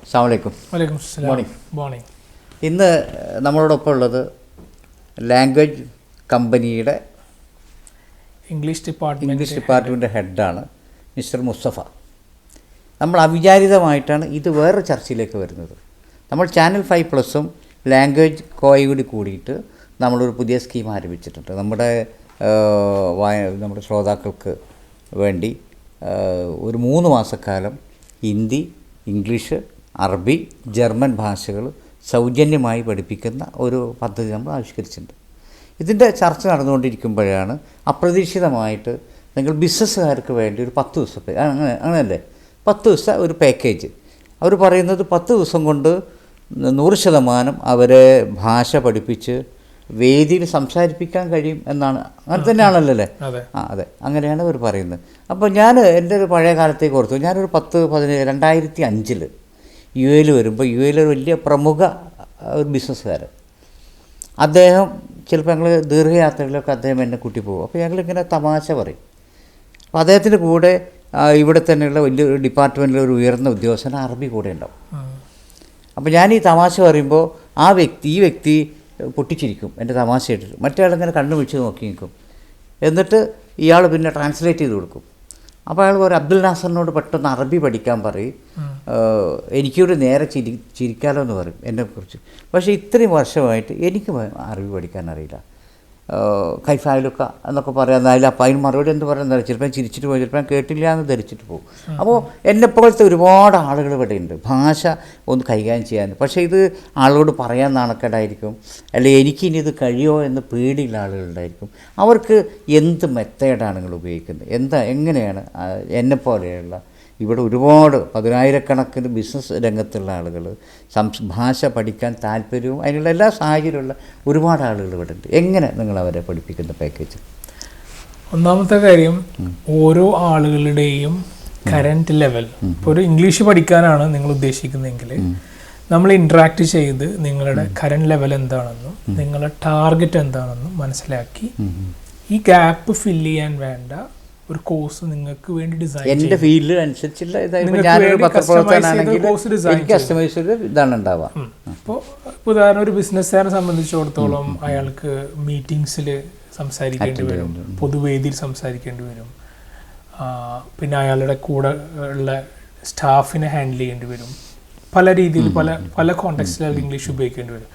അസ്സലാമു അലൈക്കും. മോർണിംഗ്. ഇന്ന് നമ്മളോടൊപ്പം ഉള്ളത് ലാംഗ്വേജ് കമ്പനിയുടെ ഇംഗ്ലീഷ് ഡിപ്പാർട്ട്മെൻറ്റ് ഹെഡാണ് മിസ്റ്റർ മുസ്തഫ. നമ്മൾ അവിചാരിതമായിട്ടാണ് ഇത് വേറൊരു ചർച്ചയിലേക്ക് വരുന്നത്. നമ്മൾ ചാനൽ 5+ഉം ലാംഗ്വേജ് കോയും കൂടിയിട്ട് നമ്മളൊരു പുതിയ സ്കീം ആരംഭിച്ചിട്ടുണ്ട്. നമ്മുടെ ശ്രോതാക്കൾക്ക് വേണ്ടി ഒരു 3 മാസക്കാലം ഹിന്ദി, ഇംഗ്ലീഷ്, അറബി, ജർമ്മൻ ഭാഷകൾ സൗജന്യമായി പഠിപ്പിക്കുന്ന ഒരു പദ്ധതി നമ്മൾ ആവിഷ്കരിച്ചിട്ടുണ്ട്. ഇതിൻ്റെ ചർച്ച നടന്നുകൊണ്ടിരിക്കുമ്പോഴാണ് അപ്രതീക്ഷിതമായിട്ട് നിങ്ങൾ ബിസിനസ്സുകാർക്ക് വേണ്ടി ഒരു 10 ദിവസത്തെ അങ്ങനെയല്ലേ 10 ദിവസത്തെ ഒരു പാക്കേജ് അവർ പറയുന്നത് 10 ദിവസം കൊണ്ട് 100% അവരെ ഭാഷ പഠിപ്പിച്ച് വേദിയിൽ സംസാരിപ്പിക്കാൻ കഴിയും എന്നാണ്. അങ്ങനെ തന്നെയാണല്ലോ അല്ലേ? അതെ, അങ്ങനെയാണ് അവർ പറയുന്നത്. അപ്പോൾ ഞാൻ എൻ്റെ ഒരു പഴയ കാലത്തേക്ക് ഓർത്തു. ഞാനൊരു 2005 യു എയിൽ വരുമ്പോൾ യു എയിലെ ഒരു വലിയ പ്രമുഖ ഒരു ബിസിനസ്സുകാരൻ, അദ്ദേഹം ചിലപ്പോൾ ഞങ്ങൾ ദീർഘയാത്രകളിലൊക്കെ അദ്ദേഹം എന്നെ കൂട്ടി പോകും. അപ്പോൾ ഞങ്ങളിങ്ങനെ തമാശ പറയും. അപ്പോൾ അദ്ദേഹത്തിൻ്റെ കൂടെ ഇവിടെ തന്നെയുള്ള വലിയൊരു ഡിപ്പാർട്ട്മെൻറ്റിലെ ഒരു ഉയർന്ന ഉദ്യോഗസ്ഥൻ അറബി കൂടെ ഉണ്ടാവും. അപ്പോൾ ഞാൻ ഈ തമാശ പറയുമ്പോൾ ഈ വ്യക്തി പൊട്ടിച്ചിരിക്കും എൻ്റെ തമാശ ഇട്ടിട്ട്. മറ്റേ ആളിങ്ങനെ കണ്ണു വിളിച്ച് നോക്കി നിൽക്കും. എന്നിട്ട് ഇയാൾ പിന്നെ ട്രാൻസ്ലേറ്റ് ചെയ്ത് കൊടുക്കും. അപ്പോൾ അയാൾ പറയും, അബ്ദുൽ നാസറിനോട് പെട്ടെന്ന് അറബി പഠിക്കാൻ പറയും, എനിക്കൊരു നേരെ ചിരിക്കാലോ എന്ന് പറയും എന്നെക്കുറിച്ച്. പക്ഷേ ഇത്രയും വർഷമായിട്ട് എനിക്ക് അറബി പഠിക്കാൻ അറിയില്ല. കൈഫായിലൊക്കെ എന്നൊക്കെ പറയാൻ അതിൽ അപ്പം അതിന് മറുപടി എന്ത് പറയുന്നത്, ചിലപ്പോൾ ചിരിച്ചിട്ട് പോകും, ചിലപ്പോൾ കേട്ടില്ല എന്ന് ധരിച്ചിട്ട് പോകും. അപ്പോൾ എന്നെപ്പോലത്തെ ഒരുപാട് ആളുകൾ ഇവിടെ ഉണ്ട് ഭാഷ ഒന്ന് കൈകാര്യം ചെയ്യാൻ. പക്ഷേ ഇത് ആളോട് പറയാൻ നാണക്കേടായിരിക്കും, അല്ലെങ്കിൽ എനിക്കിനി ഇത് കഴിയുമോ എന്ന് പേടിയുള്ള ആളുകളുണ്ടായിരിക്കും. അവർക്ക് എന്ത് മെത്തേഡാണ് നിങ്ങൾ ഉപയോഗിക്കുന്നത്, എങ്ങനെയാണ് എന്നെപ്പോലെയുള്ള ഇവിടെ ഒരുപാട് 10,000-കണക്കിന് ബിസിനസ് രംഗത്തുള്ള ആളുകൾ ഭാഷ പഠിക്കാൻ താല്പര്യവും അതിനുള്ള എല്ലാ സാഹചര്യമുള്ള ഒരുപാട് ആളുകൾ ഇവിടെ ഉണ്ട്. എങ്ങനെ നിങ്ങൾ അവരെ പഠിപ്പിക്കുന്ന പാക്കേജ്? ഒന്നാമത്തെ കാര്യം, ഓരോ ആളുകളുടെയും കറൻറ്റ് ലെവൽ. ഇപ്പോൾ ഒരു ഇംഗ്ലീഷ് പഠിക്കാനാണ് നിങ്ങൾ ഉദ്ദേശിക്കുന്നതെങ്കിൽ നമ്മൾ ഇൻട്രാക്ട് ചെയ്ത് നിങ്ങളുടെ കറൻറ്റ് ലെവൽ എന്താണെന്നും നിങ്ങളുടെ ടാർഗറ്റ് എന്താണെന്നും മനസ്സിലാക്കി ഈ ഗ്യാപ്പ് ഫില്ല് ചെയ്യാൻ വേണ്ട ഒരു കോഴ്സ് നിങ്ങൾക്ക് വേണ്ടി ഡിസൈൻ എൻ്റെ ഫീൽഡ് അനുസരിച്ചുള്ള ഞാനൊരു പത്രപ്രവർത്തകനാണെങ്കിൽ ഇതാണ് ഉണ്ടാവുക. ഇപ്പോൾ ഉദാഹരണം, ഒരു ബിസിനസ്സുകാരനെ സംബന്ധിച്ചിടത്തോളം അയാൾക്ക് മീറ്റിംഗ്സിൽ സംസാരിക്കേണ്ടി വരും, പൊതുവേദിയിൽ സംസാരിക്കേണ്ടി വരും, പിന്നെ അയാളുടെ കൂടെ ഉള്ള സ്റ്റാഫിനെ ഹാൻഡിൽ ചെയ്യേണ്ടി വരും, പല രീതിയിൽ പല കോണ്ടെക്സ്റ്റിൽ ഇംഗ്ലീഷ് ഉപയോഗിക്കേണ്ടി വരും.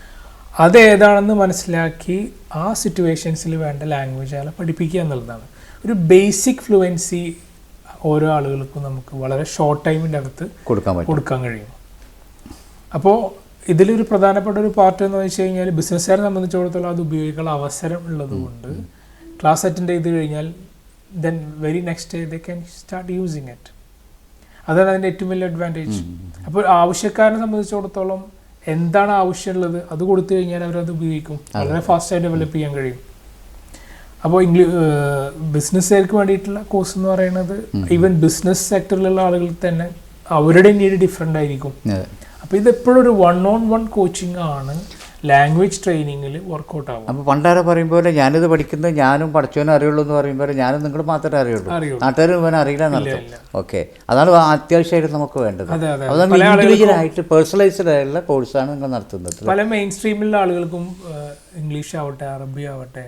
അതേതാണെന്ന് മനസ്സിലാക്കി ആ സിറ്റുവേഷൻസിൽ വേണ്ട ലാംഗ്വേജ് അയാളെ പഠിപ്പിക്കുക എന്നുള്ളതാണ്. ഒരു ബേസിക് ഫ്ലുവൻസി ഓരോ ആളുകൾക്കും നമുക്ക് വളരെ ഷോർട്ട് ടൈമിൻ്റെ അകത്ത് കൊടുക്കാൻ കഴിയും. അപ്പോൾ ഇതിലൊരു പ്രധാനപ്പെട്ട ഒരു പാർട്ട് എന്ന് വെച്ച് കഴിഞ്ഞാൽ ബിസിനസ്സുകാരെ സംബന്ധിച്ചിടത്തോളം അത് ഉപയോഗിക്കാനുള്ള അവസരം ഉള്ളതുകൊണ്ട് ക്ലാസ് അറ്റൻഡ് ചെയ്ത് കഴിഞ്ഞാൽ then very next day they can start using it. അതാണ് അതിൻ്റെ ഏറ്റവും വലിയ അഡ്വാൻറ്റേജ്. അപ്പോൾ ആവശ്യക്കാരനെ സംബന്ധിച്ചിടത്തോളം എന്താണ് ആവശ്യമുള്ളത് അത് കൊടുത്തു കഴിഞ്ഞാൽ അവരത് ഉപയോഗിക്കും, വളരെ ഫാസ്റ്റായി ഡെവലപ്പ് ചെയ്യാൻ കഴിയും. അപ്പോൾ ബിസിനസ്സുകാർക്ക് വേണ്ടിയിട്ടുള്ള കോഴ്സ് എന്ന് പറയുന്നത് ഈവൻ ബിസിനസ് സെക്ടറിലുള്ള ആളുകൾക്ക് തന്നെ അവരുടെ നീഡ് ഡിഫറെൻ്റ് ആയിരിക്കും. അപ്പോൾ ഇതെപ്പോഴും ഒരു 1-on-1 കോച്ചിങ് ആണ് ലാംഗ്വേജ് ട്രെയിനിങ്ങിൽ വർക്കൗട്ട് ആവും. അപ്പോൾ പണ്ടാരെ പറയുമ്പോൾ ഞാനിത് പഠിക്കുന്നത് ഞാനും പഠിച്ചവനും അറിയുള്ളൂ എന്ന് പറയുമ്പോൾ ഞാനും നിങ്ങൾ മാത്രമേ അറിയുള്ളൂ, നാട്ടുകാരും ഇവനെ അറിയില്ല എന്നർത്ഥം. ഓക്കെ, അതാണ് അത്യാവശ്യമായിട്ട് നമുക്ക് വേണ്ടത്. അതാണ് ഇൻഡിവിജ്വലായിട്ട് പേഴ്സണലൈസ്ഡ് ആയിട്ടുള്ള കോഴ്സാണ് നിങ്ങൾ നടത്തുന്നത്. പല മെയിൻ സ്ട്രീമിലുള്ള ആളുകൾക്കും ഇംഗ്ലീഷ് ആവട്ടെ, അറബി ആവട്ടെ,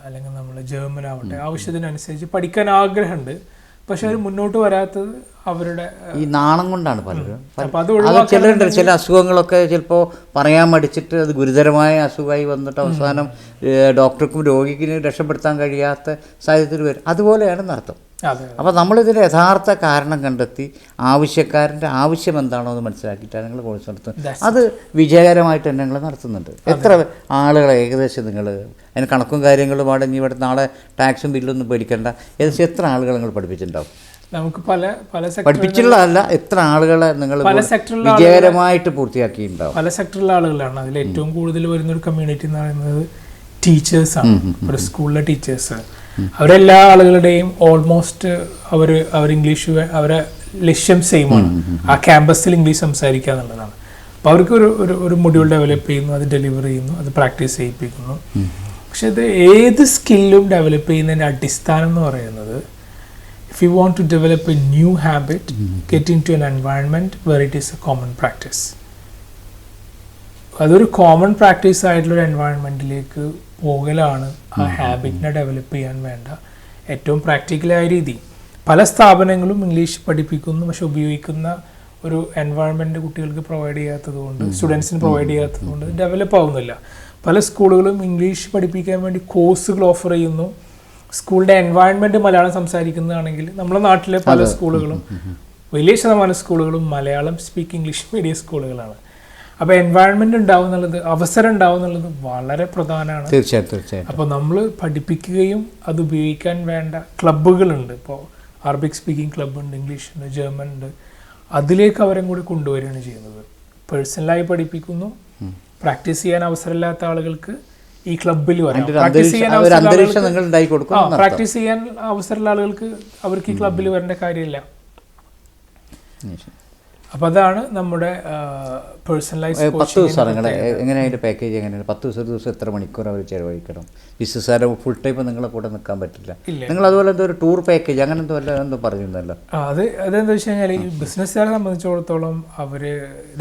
അല്ലെങ്കിൽ നമ്മൾ ജർമ്മൻ ആവട്ടെ, ആവശ്യത്തിനനുസരിച്ച് പഠിക്കാൻ ആഗ്രഹമുണ്ട്. പക്ഷെ അവർ മുന്നോട്ട് വരാത്തത് അവരുടെ ഈ നാണം കൊണ്ടാണ്. പലരും ചിലരുണ്ട്, ചില അസുഖങ്ങളൊക്കെ ചിലപ്പോൾ പറയാൻ മടിച്ചിട്ട് അത് ഗുരുതരമായ അസുഖമായി വന്നിട്ട് അവസാനം ഡോക്ടർക്കും രോഗിക്കിനും രക്ഷപ്പെടുത്താൻ കഴിയാത്ത സാഹചര്യത്തിൽ വരും. അതുപോലെയാണ് നടത്തം. അപ്പോൾ നമ്മളിതിൻ്റെ യഥാർത്ഥ കാരണം കണ്ടെത്തി ആവശ്യക്കാരൻ്റെ ആവശ്യം എന്താണോ എന്ന് മനസ്സിലാക്കിയിട്ടാണ് നിങ്ങൾ കോഴ്സ് നടത്തുന്നത്. അത് വിജയകരമായിട്ട് തന്നെ നിങ്ങൾ നടത്തുന്നുണ്ട്. എത്ര ആളുകളെ ഏകദേശം നിങ്ങൾ അതിന് കണക്കും കാര്യങ്ങളും അടങ്ങി ഇവിടെ നാളെ ടാക്സും ബില്ലൊന്നും പേടിക്കേണ്ട, ഏകദേശം എത്ര ആളുകൾ നിങ്ങൾ പഠിപ്പിച്ചിട്ടുണ്ടാവും? നമുക്ക് പല പഠിപ്പിച്ചിട്ടുള്ളതല്ല, എത്ര ആളുകളെ നിങ്ങൾ വിജയകരമായിട്ട് പൂർത്തിയാക്കിയിട്ടുണ്ടാവും? പല സെക്ടറിലെ ആളുകളാണ്. അതിൽ ഏറ്റവും കൂടുതൽ വരുന്നൊരു കമ്മ്യൂണിറ്റി എന്ന് പറയുന്നത് ടീച്ചേഴ്സാണ്. ഒരു സ്കൂളിലെ ടീച്ചേഴ്സ്, അവരെല്ലാ ആളുകളുടെയും ഓൾമോസ്റ്റ് അവർ ഇംഗ്ലീഷ് അവരെ ലക്ഷ്യം സെയിമാണ്, ആ ക്യാമ്പസിൽ ഇംഗ്ലീഷ് സംസാരിക്കുക എന്നുള്ളതാണ്. അപ്പോൾ അവർക്ക് ഒരു മൊഡ്യൂൾ ഡെവലപ്പ് ചെയ്യുന്നു, അത് ഡെലിവർ ചെയ്യുന്നു, അത് പ്രാക്ടീസ് ചെയ്യിപ്പിക്കുന്നു. പക്ഷെ ഇത് ഏത് സ്കില്ലും ഡെവലപ്പ് ചെയ്യുന്നതിൻ്റെ അടിസ്ഥാനം എന്ന് പറയുന്നത് if you want to develop a new habit, get into an environment where it is a common practice. അതൊരു കോമൺ പ്രാക്ടീസ് ആയിട്ടുള്ളൊരു എൻവയൺമെൻറ്റിലേക്ക് പോകലാണ് ആ ഹാബിറ്റിനെ ഡെവലപ്പ് ചെയ്യാൻ വേണ്ട ഏറ്റവും പ്രാക്ടിക്കലായ രീതി. പല സ്ഥാപനങ്ങളും ഇംഗ്ലീഷ് പഠിപ്പിക്കുന്നു, പക്ഷെ ഉപയോഗിക്കുന്ന ഒരു എൻവയൺമെൻറ്റ് കുട്ടികൾക്ക് പ്രൊവൈഡ് ചെയ്യാത്തത് കൊണ്ട്, സ്റ്റുഡൻസിന് പ്രൊവൈഡ് ചെയ്യാത്തത് കൊണ്ട് ഡെവലപ്പ് ആവുന്നില്ല. പല സ്കൂളുകളും ഇംഗ്ലീഷ് പഠിപ്പിക്കാൻ വേണ്ടി കോഴ്സുകൾ ഓഫർ ചെയ്യുന്നു. സ്കൂളിൻ്റെ എൻവയൺമെൻറ്റ് മലയാളം സംസാരിക്കുന്നതാണെങ്കിൽ നമ്മുടെ നാട്ടിലെ പല സ്കൂളുകളും, വലിയ ശതമാനം സ്കൂളുകളും മലയാളം സ്പീക്ക് ഇംഗ്ലീഷ് മീഡിയം സ്കൂളുകളാണ്. അപ്പോൾ എൻവയൺമെൻറ്റ് ഉണ്ടാവും എന്നുള്ളത്, അവസരം ഉണ്ടാവും എന്നുള്ളത് വളരെ പ്രധാനമാണ്. തീർച്ചയായിട്ടും. അപ്പോൾ നമ്മൾ പഠിപ്പിക്കുകയും അത് ഉപയോഗിക്കാൻ വേണ്ട ക്ലബ്ബുകളുണ്ട്. ഇപ്പോൾ അറബിക് സ്പീക്കിംഗ് ക്ലബ്ബ് ഉണ്ട്, ഇംഗ്ലീഷ് ഉണ്ട്, ജർമ്മൻ ഉണ്ട്. അതിലേക്ക് അവരും കൂടി കൊണ്ടുവരികയാണ് ചെയ്യുന്നത്. പേഴ്സണലായി പഠിപ്പിക്കുന്നു. പ്രാക്ടീസ് ചെയ്യാൻ അവസരമില്ലാത്ത ആളുകൾക്ക് ഈ ക്ലബ്ബിൽ വരാം. പ്രാക്ടീസ് ചെയ്യാൻ അവസരമുള്ള ആളുകൾക്ക് അവർക്ക് ഈ ക്ലബ്ബിൽ വരേണ്ട കാര്യമില്ല. അപ്പോൾ അതാണ് നമ്മുടെ പേഴ്സണലൈസ്. 10 ദിവസം എങ്ങനെ അതിൻ്റെ പാക്കേജ് എങ്ങനെയാണ്? 10 ദിവസം എത്ര മണിക്കൂർ അവർ ചിലവഴിക്കണം? ബിസിനസ്സുകാരെ ഫുൾ ടൈം നിങ്ങളെ കൂടെ നിൽക്കാൻ പറ്റില്ല. നിങ്ങൾ അതുപോലെ എന്തോ ഒരു ടൂർ പാക്കേജ് അങ്ങനെ എന്തോ പറഞ്ഞിരുന്നല്ലോ. അതെന്താ വെച്ച് കഴിഞ്ഞാൽ, ഈ ബിസിനസ്സുകാരെ സംബന്ധിച്ചിടത്തോളം അവർ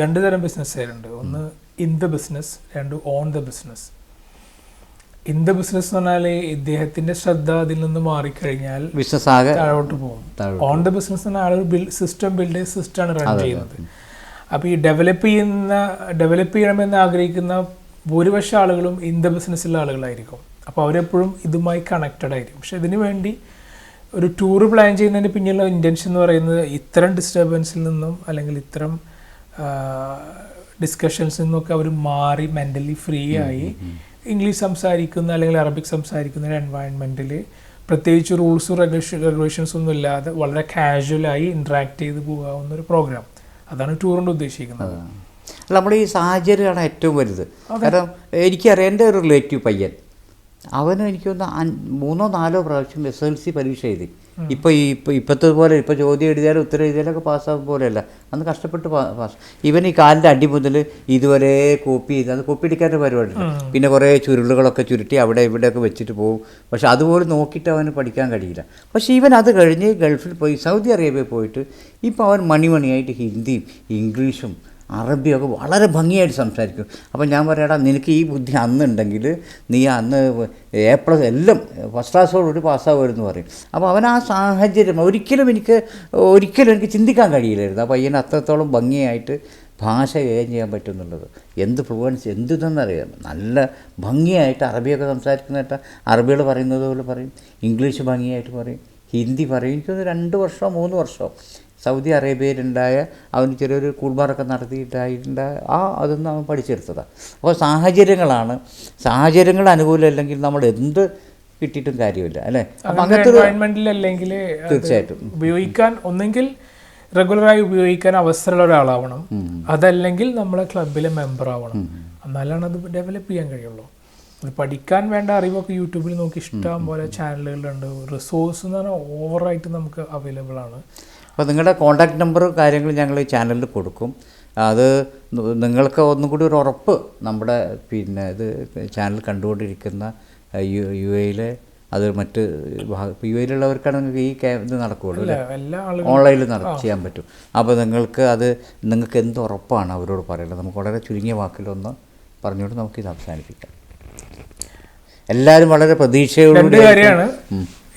2 തരം ബിസിനസ്സുകാരുണ്ട്. ഒന്ന് in the business, 2 on the business. In the business എന്ന് പറഞ്ഞാൽ ഇദ്ദേഹത്തിന്റെ ശ്രദ്ധ അതിൽ നിന്ന് മാറിക്കഴിഞ്ഞാൽ ബിസിനസ് ആകെ താഴോട്ട് പോകും. ഓൺ ദ ബിസിനസ് എന്ന് പറഞ്ഞാൽ ആളൊരു സിസ്റ്റം ബിൽഡ് ചെയ്ത സിസ്റ്റമാണ് റൺ ചെയ്യുന്നത്. അപ്പോൾ ഈ ഡെവലപ്പ് ചെയ്യണമെന്ന് ആഗ്രഹിക്കുന്ന ഭൂരിപക്ഷം ആളുകളും ഇൻ ദ ബിസിനസ്സിലുള്ള ആളുകളായിരിക്കും. അപ്പോൾ അവരെപ്പോഴും ഇതുമായി കണക്റ്റഡ് ആയിരിക്കും. പക്ഷെ ഇതിനു വേണ്ടി ഒരു ടൂർ പ്ലാൻ ചെയ്യുന്നതിന് പിന്നിലുള്ള ഇൻറ്റൻഷൻ എന്ന് പറയുന്നത് ഇത്തരം ഡിസ്റ്റർബൻസിൽ നിന്നും അല്ലെങ്കിൽ ഇത്തരം ഡിസ്കഷൻസിൽ നിന്നൊക്കെ അവർ മാറി മെൻ്റലി ഫ്രീ ആയി ഇംഗ്ലീഷ് സംസാരിക്കുന്ന അല്ലെങ്കിൽ അറബിക് സംസാരിക്കുന്ന ഒരു എൻവയൺമെൻറ്റിൽ പ്രത്യേകിച്ച് റൂൾസും റെഗുലേഷൻസും ഒന്നും ഇല്ലാതെ വളരെ കാഷ്വലായി ഇൻട്രാക്ട് ചെയ്ത് പോകാവുന്ന ഒരു പ്രോഗ്രാം. അതാണ് ടൂർ കൊണ്ട് ഉദ്ദേശിക്കുന്നത്. നമ്മുടെ ഈ സാഹചര്യമാണ് ഏറ്റവും വലുത്. കാരണം എനിക്കറിയാം, എൻ്റെ ഒരു റിലേറ്റീവ് പയ്യൻ, അവനും എനിക്കൊന്ന് 3-4 പ്രാവശ്യം SSLC പരീക്ഷ എഴുതി. ഇപ്പോഴത്തെ പോലെ ഇപ്പോൾ ചോദ്യം എഴുതിയാലും ഉത്തരം എഴുതിയാലൊക്കെ പാസ്സാകും പോലെയല്ല, അന്ന് കഷ്ടപ്പെട്ട് പാസ്. ഇവൻ ഈ കാലിൻ്റെ അടി മുതൽ ഇതുവരെ കോപ്പി ചെയ്ത്, അത് കോപ്പി അടിക്കാൻ്റെ പരിപാടിയില്ല. പിന്നെ കുറേ ചുരുളുകളൊക്കെ ചുരുട്ടി അവിടെ ഇവിടെയൊക്കെ വെച്ചിട്ട് പോകും. പക്ഷെ അതുപോലെ നോക്കിയിട്ട് അവന് പഠിക്കാൻ കഴിയില്ല. പക്ഷേ ഇവൻ അത് കഴിഞ്ഞ് ഗൾഫിൽ പോയി, സൗദി അറേബ്യയിൽ പോയിട്ട് ഇപ്പോൾ അവൻ മണിയായിട്ട് ഹിന്ദിയും ഇംഗ്ലീഷും അറബിയൊക്കെ വളരെ ഭംഗിയായിട്ട് സംസാരിക്കും. അപ്പോൾ ഞാൻ പറയാടാ, നിനക്ക് ഈ ബുദ്ധി അന്നുണ്ടെങ്കിൽ നീ അന്ന് A+ എല്ലാം ഫസ്റ്റ് ക്ലാസ്സോടുകൂടി പാസ്സാവുമെന്ന് പറയും. അപ്പോൾ അവൻ ആ സാഹചര്യം ഒരിക്കലും എനിക്ക് ചിന്തിക്കാൻ കഴിയില്ലായിരുന്നു. ആ പയ്യന് അത്രത്തോളം ഭംഗിയായിട്ട് ഭാഷ കൈകാര്യം ചെയ്യാൻ പറ്റും എന്നുള്ളത്. എന്ത് ഫ്ലുവൻസ്, എന്തിതെന്നറിയാം. നല്ല ഭംഗിയായിട്ട് അറബിയൊക്കെ സംസാരിക്കുന്നതായിട്ട് അറബികൾ പറയുന്നത് പോലെ പറയും, ഇംഗ്ലീഷ് ഭംഗിയായിട്ട് പറയും, ഹിന്ദി പറയും. എനിക്കൊന്ന് 2 വർഷമോ 3 വർഷമോ സൗദി അറേബ്യയിലുണ്ടായ അവന് ചെറിയൊരു കൂൾബാറൊക്കെ നടത്തിയിട്ടുണ്ടായ അതൊന്നും അവൻ പഠിച്ചെടുത്തതാണ്. അപ്പോൾ സാഹചര്യങ്ങൾ അനുകൂലമല്ലെങ്കിൽ നമ്മൾ എന്ത് കിട്ടിയിട്ടും കാര്യമില്ല, അല്ലേ? അപ്പം അങ്ങനത്തെ എൻവയൺമെന്റിലല്ലെങ്കിൽ തീർച്ചയായിട്ടും ഉപയോഗിക്കാൻ, ഒന്നെങ്കിൽ റെഗുലറായി ഉപയോഗിക്കാൻ അവസരമുള്ള ഒരാളാവണം, അതല്ലെങ്കിൽ നമ്മളെ ക്ലബിലെ മെമ്പർ ആവണം. എന്നാലാണ് അത് ഡെവലപ്പ് ചെയ്യാൻ കഴിയുള്ളൂ. അത് പഠിക്കാൻ വേണ്ട അറിവൊക്കെ യൂട്യൂബിൽ നോക്കി ഇഷ്ടം പോലെ ചാനലുകളുണ്ട്. റിസോഴ്സ് എന്ന് പറഞ്ഞാൽ ഓവറായിട്ട് നമുക്ക് അവൈലബിൾ ആണ്. അപ്പോൾ നിങ്ങളുടെ കോൺടാക്റ്റ് നമ്പർ കാര്യങ്ങൾ ഞങ്ങൾ ഈ ചാനലിൽ കൊടുക്കും. അത് നിങ്ങൾക്ക് ഒന്നും കൂടി ഒരു ഉറപ്പ്, നമ്മുടെ ഇത് ചാനൽ കണ്ടുകൊണ്ടിരിക്കുന്ന UAE അത് മറ്റ് UAE നിങ്ങൾക്ക് ഈ ഇത് നടക്കുകയുള്ളൂ, ഓൺലൈനിൽ ചെയ്യാൻ പറ്റും. അപ്പോൾ നിങ്ങൾക്ക് എന്ത് ഉറപ്പാണ് അവരോട് പറയുന്നത്? നമുക്ക് വളരെ ചുരുങ്ങിയ വാക്കിലൊന്ന് പറഞ്ഞുകൊണ്ട് നമുക്കിത് അവസാനിപ്പിക്കാം. എല്ലാവരും വളരെ പ്രതീക്ഷയോടെ കാര്യമാണ്.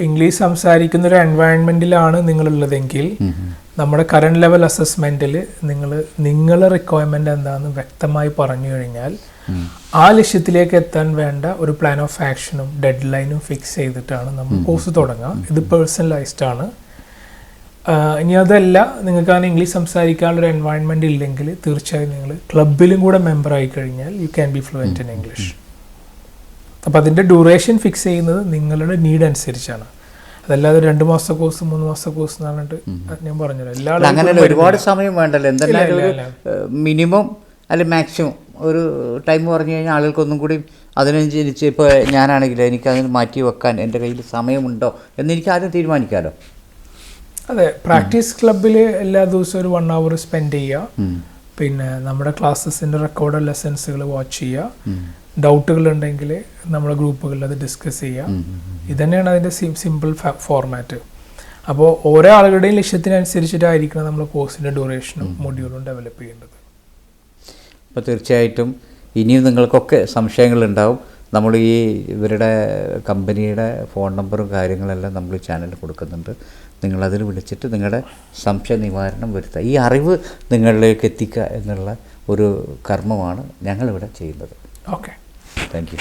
ഇംഗ്ലീഷ് സംസാരിക്കുന്ന ഒരു എൻവയൺമെൻറ്റിലാണ് നിങ്ങളുള്ളതെങ്കിൽ നമ്മുടെ കറണ്ട് ലെവൽ അസസ്മെൻറ്റിൽ നിങ്ങളെ റിക്വയർമെൻ്റ് എന്താണെന്ന് വ്യക്തമായി പറഞ്ഞു കഴിഞ്ഞാൽ ആ ലക്ഷ്യത്തിലേക്ക് എത്താൻ വേണ്ട ഒരു പ്ലാൻ ഓഫ് ആക്ഷനും ഡെഡ് ലൈനും ഫിക്സ് ചെയ്തിട്ടാണ് നമ്മൾ കോഴ്സ് തുടങ്ങുക. ഇത് പേഴ്സണലൈസ്ഡ് ആണ്. ഇനി അതല്ല, നിങ്ങൾക്ക് ഇംഗ്ലീഷ് സംസാരിക്കാനുള്ളൊരു എൻവയൺമെൻറ്റ് ഇല്ലെങ്കിൽ തീർച്ചയായും നിങ്ങൾ ക്ലബിലും കൂടെ മെമ്പർ ആയി കഴിഞ്ഞാൽ you can be fluent in English. അപ്പോൾ അതിൻ്റെ ഡ്യൂറേഷൻ ഫിക്സ് ചെയ്യുന്നത് നിങ്ങളുടെ നീഡ് അനുസരിച്ചാണ്. അതല്ലാതെ 2 മാസത്തെ കോഴ്സ് 3 മാസത്തെ കോഴ്സ് എന്ന് പറഞ്ഞിട്ട് ഞാൻ പറഞ്ഞല്ലോ, എല്ലാവരും അങ്ങനെ ഒരുപാട് സമയം വേണ്ടല്ലോ. എന്തായാലും ഒരു മിനിമം അല്ലെങ്കിൽ മാക്സിമം ഒരു ടൈം പറഞ്ഞു കഴിഞ്ഞാൽ ആളുകൾക്കൊന്നും കൂടി അതിനനുസരിച്ച്, ഇപ്പോൾ ഞാനാണെങ്കിൽ എനിക്കതിന് മാറ്റി വെക്കാൻ എൻ്റെ കയ്യിൽ സമയമുണ്ടോ എന്നെനിക്ക് ആദ്യം തീരുമാനിക്കാമല്ലോ. അതെ, പ്രാക്ടീസ് ക്ലബിൽ എല്ലാ ദിവസവും ഒരു 1 hour സ്പെൻഡ് ചെയ്യുക. പിന്നെ നമ്മുടെ ക്ലാസ്സസിൻ്റെ റെക്കോർഡ് ലെസൺസുകൾ വാച്ച് ചെയ്യുക. ഡൗട്ടുകൾ ഉണ്ടെങ്കിൽ നമ്മുടെ ഗ്രൂപ്പുകളിൽ അത് ഡിസ്കസ് ചെയ്യുക. ഇതന്നെയാണ് അതിൻ്റെ സിമ്പിൾ ഫോർമാറ്റ്. അപ്പോൾ ഓരോ ആളുകളുടെയും ലക്ഷ്യത്തിനനുസരിച്ചിട്ടായിരിക്കണം നമ്മൾ കോഴ്സിൻ്റെ ഡ്യൂറേഷനും മൊഡ്യൂളും ഡെവലപ്പ് ചെയ്യേണ്ടത്. അപ്പോൾ തീർച്ചയായിട്ടും ഇനിയും നിങ്ങൾക്കൊക്കെ സംശയങ്ങളുണ്ടാവും. നമ്മൾ ഈ ഇവരുടെ കമ്പനിയുടെ ഫോൺ നമ്പറും കാര്യങ്ങളെല്ലാം നമ്മൾ ചാനലിൽ കൊടുക്കുന്നുണ്ട്. നിങ്ങളതിൽ വിളിച്ചിട്ട് നിങ്ങളുടെ സംശയ നിവാരണം വരുത്തുക. ഈ അറിവ് നിങ്ങളിലേക്ക് എത്തിക്കുക എന്നുള്ള ഒരു കർമ്മമാണ് ഞങ്ങളിവിടെ ചെയ്യുന്നത്. Okay, thank you.